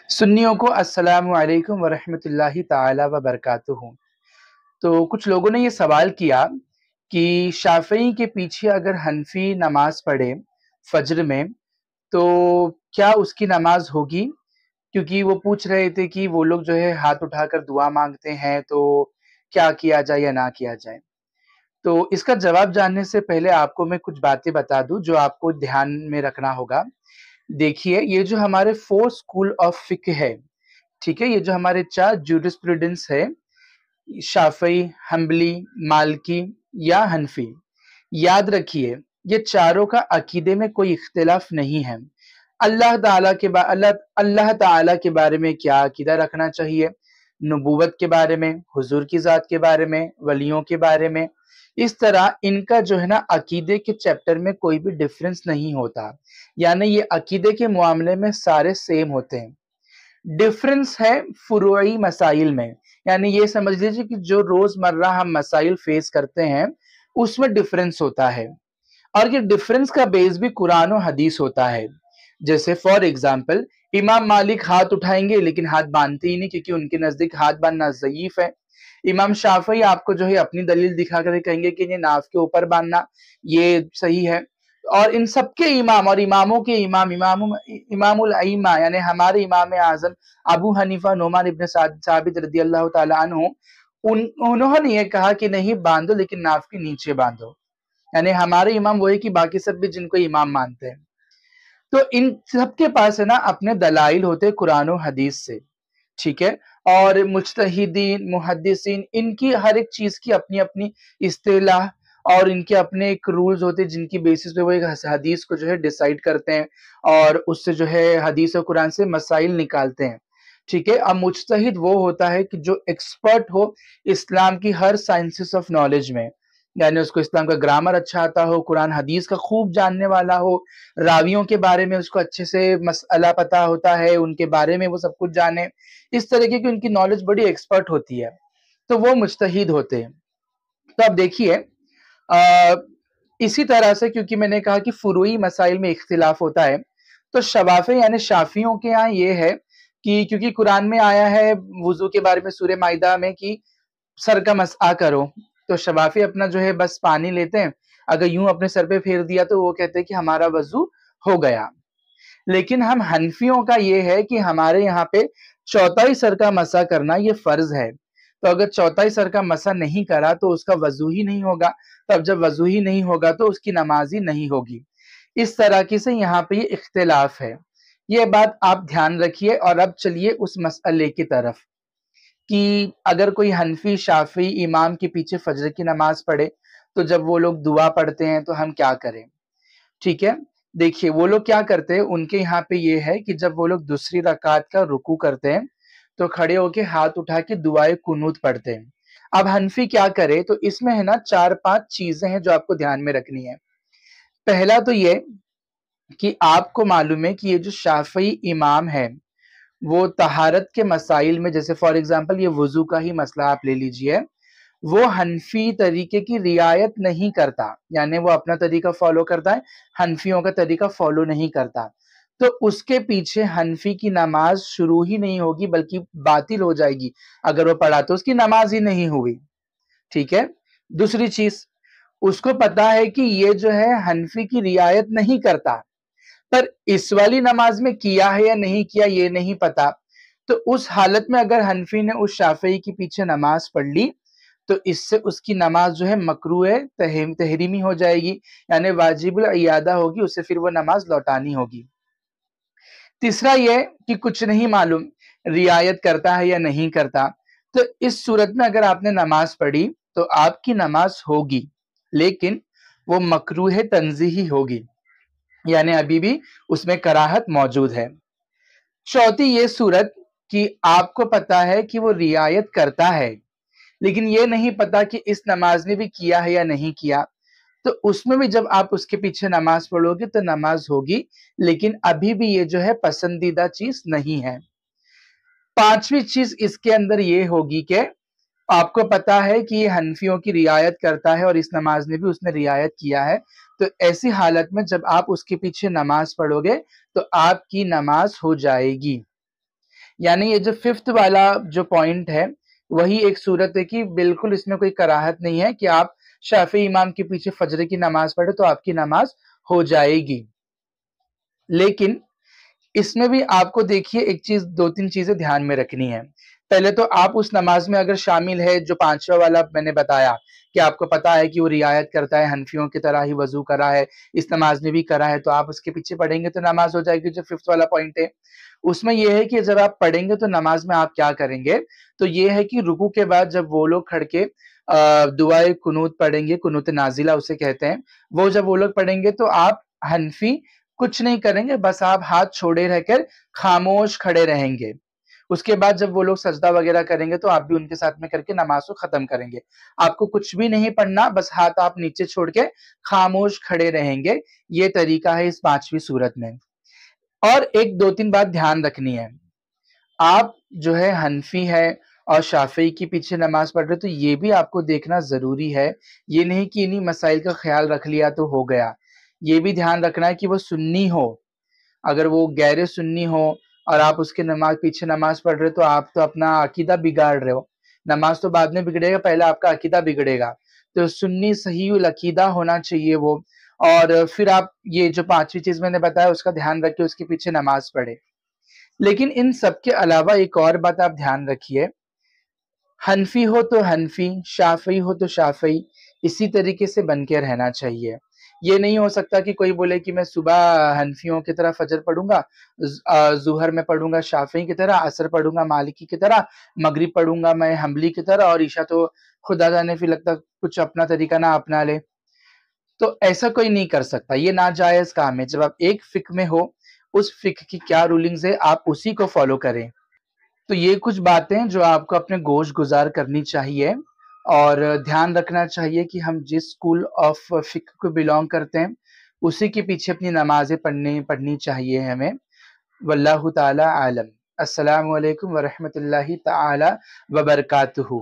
सुन्नियों को अस्सलामु अलैकुम वरहमतुल्लाहि ताला व बरकातुहू। तो कुछ लोगों ने ये सवाल किया कि शाफ़िई के पीछे अगर हनफी नमाज पढ़े फज्र में तो क्या उसकी नमाज होगी? क्योंकि वो पूछ रहे थे कि वो लोग जो है हाथ उठाकर दुआ मांगते हैं, तो क्या किया जाए या ना किया जाए? तो इसका जवाब जानने से पहले आपको मैं कुछ बातें बता दूं जो आपको ध्यान में रखना होगा। देखिए, ये जो हमारे 4 स्कूल ऑफ फिक्ह है, ठीक है? ये जो हमारे 4 ज्यूरिस्प्रूडेंस है, शाफ़िई, हम्बली, मालिकी या हनफी, याद रखिए ये चारों का अकीदे में कोई इख्तिलाफ नहीं है। अल्लाह ताला के बारे में क्या अकीदा रखना चाहिए, नबूवत के बारे में, हुजूर की ज़ात के बारे में, वलियों के बारे में, इस तरह इनका जो है ना अकीदे के चैप्टर में कोई भी डिफरेंस नहीं होता। यानी ये अकीदे के मामले में सारे सेम होते हैं। डिफरेंस है फुरूई मसाइल में, यानी ये समझ लीजिए कि जो रोजमर्रा हम मसाइल फेस करते हैं उसमें डिफरेंस होता है, और ये डिफरेंस का बेस भी कुरान और हदीस होता है। जैसे फॉर एग्जाम्पल, इमाम मालिक हाथ उठाएंगे लेकिन हाथ बांधते ही नहीं, क्योंकि उनके नजदीक हाथ बांधना ज़ईफ है। इमाम शाफी आपको जो है अपनी दलील दिखा कर कहेंगे कि ये नाफ के ऊपर बांधना ये सही है। और इन सबके इमाम और इमामों के इमामुल अइम्मा यानी हमारे इमाम आजम अबू हनीफा नोमान इब्न साबित रदी अल्लाह ताला अन्हु, उन्होंने ये कहा कि नहीं बांधो, लेकिन नाफ के नीचे बांधो। यानी हमारे इमाम वो है कि बाकी सब भी जिनको इमाम मानते हैं। तो इन सबके पास है ना अपने दलाइल होते हैं कुरान और हदीस से, ठीक है? और मुज्तहिदीन, मुहद्दिसीन, इनकी हर एक चीज की अपनी अपनी इस्तिलाह और इनके अपने एक रूल्स होते हैं जिनकी बेसिस पे वो एक हदीस को जो है डिसाइड करते हैं और उससे जो है हदीस और कुरान से मसाइल निकालते हैं, ठीक है? अब मुज्तहिद वो होता है कि जो एक्सपर्ट हो इस्लाम की हर साइंसेस ऑफ नॉलेज में, यानी उसको इस्लाम का ग्रामर अच्छा आता हो, कुरान हदीस का खूब जानने वाला हो, रावियों के बारे में उसको अच्छे से मसला पता होता है, उनके बारे में वो सब कुछ जाने, इस तरीके की उनकी नॉलेज बड़ी एक्सपर्ट होती है, तो वो मुज्तहिद होते हैं। तो अब देखिए, अ, इसी तरह से क्योंकि मैंने कहा कि फुरूई मसाइल में इख्तिलाफ होता है, तो शवाफे यानी शाफियों के यहाँ ये है कि क्योंकि कुरान में आया है वुजू के बारे में सूरह माइदा में कि सर का मसआ करो, तो शवाफी अपना जो है बस पानी लेते हैं, अगर यूं अपने सर पे फेर दिया तो वो कहते हैं कि हमारा वजू हो गया। लेकिन हम हनफियों का ये है कि हमारे यहाँ पे चौथाई सर का मसा करना ये फर्ज है, तो अगर चौथाई सर का मसा नहीं करा तो उसका वजू ही नहीं होगा, तो अब जब वजू ही नहीं होगा तो उसकी नमाज ही नहीं होगी। इस तरह की से यहाँ पे ये इख्तिलाफ है, ये बात आप ध्यान रखिए। और अब चलिए उस मसले की तरफ कि अगर कोई हनफी शाफी इमाम के पीछे फजर की नमाज पढ़े तो जब वो लोग दुआ पढ़ते हैं तो हम क्या करें, ठीक है? देखिए वो लोग क्या करते हैं, उनके यहाँ पे ये है कि जब वो लोग दूसरी रकात का रुकू करते हैं तो खड़े होके हाथ उठा के दुआए कुनूत पढ़ते हैं। अब हनफी क्या करे, तो इसमें है ना 4-5 चीजें हैं जो आपको ध्यान में रखनी है। पहला तो ये कि आपको मालूम है कि ये जो शाफी इमाम है वो तहारत के मसाइल में, जैसे फॉर एग्जाम्पल ये वजू का ही मसला आप ले लीजिए, वो हनफी तरीके की रियायत नहीं करता, यानी वो अपना तरीका फॉलो करता है, हनफियों का तरीका फॉलो नहीं करता, तो उसके पीछे हनफी की नमाज शुरू ही नहीं होगी बल्कि बातिल हो जाएगी। अगर वो पढ़ा तो उसकी नमाज ही नहीं हुई, ठीक है? दूसरी चीज, उसको पता है कि ये जो है हनफी की रियायत नहीं करता, पर इस वाली नमाज में किया है या नहीं किया ये नहीं पता, तो उस हालत में अगर हनफी ने उस शाफी के पीछे नमाज पढ़ ली तो इससे उसकी नमाज जो है मकरूह तहरीमी हो जाएगी, यानी वाजिबुल इयादा होगी, उसे फिर वो नमाज लौटानी होगी। तीसरा ये कि कुछ नहीं मालूम रियायत करता है या नहीं करता, तो इस सूरत में अगर आपने नमाज पढ़ी तो आपकी नमाज होगी, लेकिन वो मकरूह तंजीही होगी, यानी अभी भी उसमें कराहत मौजूद है। चौथी ये सूरत कि आपको पता है कि वो रियायत करता है, लेकिन ये नहीं पता कि इस नमाज में भी किया है या नहीं किया, तो उसमें भी जब आप उसके पीछे नमाज पढ़ोगे तो नमाज होगी, लेकिन अभी भी ये जो है पसंदीदा चीज नहीं है। पांचवी चीज इसके अंदर ये होगी कि आपको पता है कि ये हनफियों की रियायत करता है और इस नमाज में भी उसने रियायत किया है, तो ऐसी हालत में जब आप उसके पीछे नमाज पढ़ोगे तो आपकी नमाज हो जाएगी। یعنی یہ جو 5th والا جو پوائنٹ ہے وہی ایک صورت ہے کہ بالکل اس میں کوئی کراہت نہیں ہے کہ آپ شافعی امام کے پیچھے فجر کی نماز پڑھے تو آپ کی نماز ہو جائے گی. لیکن اس میں بھی آپ کو دیکھیے ایک چیز 2-3 چیزیں دھیان میں رکھنی ہے. پہلے تو آپ اس نماز میں اگر شامل ہے جو 5واں والا میں نے بتایا کہ آپ کو پتا ہے کہ وہ رعایت کرتا ہے حنفیوں کی طرح ہی وضو کرا ہے اس نماز میں بھی کرا ہے تو آپ اس کے پیچھے پڑھیں گے تو نماز ہو جائے گی. جو 5th والا پوائنٹ ہے اس میں یہ ہے کہ جب آپ پڑھیں گے تو نماز میں آپ کیا کریں گے تو یہ ہے کہ رکوع کے بعد جب وہ لوگ کھڑ کے دعائے قنوت پڑھیں گے, قنوت نازلہ اسے کہتے ہیں, وہ جب وہ لوگ پڑھیں گے تو آپ حنفی کچھ نہیں کریں گے, بس آپ ہاتھ چھوڑے رہ کر خاموش کھڑے رہیں گے. اس کے بعد جب وہ لوگ سجدہ وغیرہ کریں گے تو آپ بھی ان کے ساتھ میں کر کے نماز کو ختم کریں گے. آپ کو کچھ بھی نہیں پڑھنا, بس ہاتھ آپ نیچے چھوڑ کے خاموش کھڑے رہیں گے. یہ طریقہ ہے اس 5ویں صورت میں. اور ایک 2-3 بات دھیان رکھنی ہے, آپ جو ہے حنفی ہے اور شافعی کے پیچھے نماز پڑھ رہے تو یہ بھی آپ کو دیکھنا ضروری ہے. یہ نہیں کہ انہی مسائل کا خیال رکھ لیا تو ہو گیا. یہ بھی دھیان رکھنا ہے کہ وہ سنی ہو. اگر وہ غیر سنی ہو اور آپ اس کے پیچھے نماز پڑھ رہے تو آپ تو اپنا عقیدہ بگاڑ رہے ہو. نماز تو بعد میں بگڑے گا, پہلے آپ کا عقیدہ بگڑے گا. تو سنی صحیح العقیدہ ہونا چاہیے وہ, اور پھر آپ یہ جو 5ویں چیز میں نے بتایا اس کا دھیان رکھ کے اس کے پیچھے نماز پڑھے. لیکن ان سب کے علاوہ ایک اور بات آپ دھیان رکھیے, حنفی ہو تو حنفی, شافعی ہو تو شافعی, اسی طریقے سے بن کے رہنا چاہیے. یہ نہیں ہو سکتا کہ کوئی بولے کہ میں صبح حنفیوں کی طرح فجر پڑھوں گا, ظہر میں پڑھوں گا شافعی کی طرح, عصر پڑھوں گا مالکی کی طرح, مغرب پڑھوں گا میں حنبلی کی طرح, اور عشاء تو خدا جانے پھر لگتا کچھ اپنا طریقہ نہ اپنا لے. تو ایسا کوئی نہیں کر سکتا, یہ ناجائز کام ہے. جب آپ ایک فقہ میں ہو, اس فقہ کی کیا رولنگز ہے آپ اسی کو فالو کریں. تو یہ کچھ باتیں جو آپ کو اپنے گوش گزار کرنی چاہیے, اور دھیان رکھنا چاہیے کہ ہم جس اسکول آف فقہ کو بلونگ کرتے ہیں اسی کے پیچھے اپنی نمازیں پڑھنی چاہیے ہمیں. واللہ تعالی عالم. السلام علیکم ورحمۃ اللہ تعالی وبرکاتہ.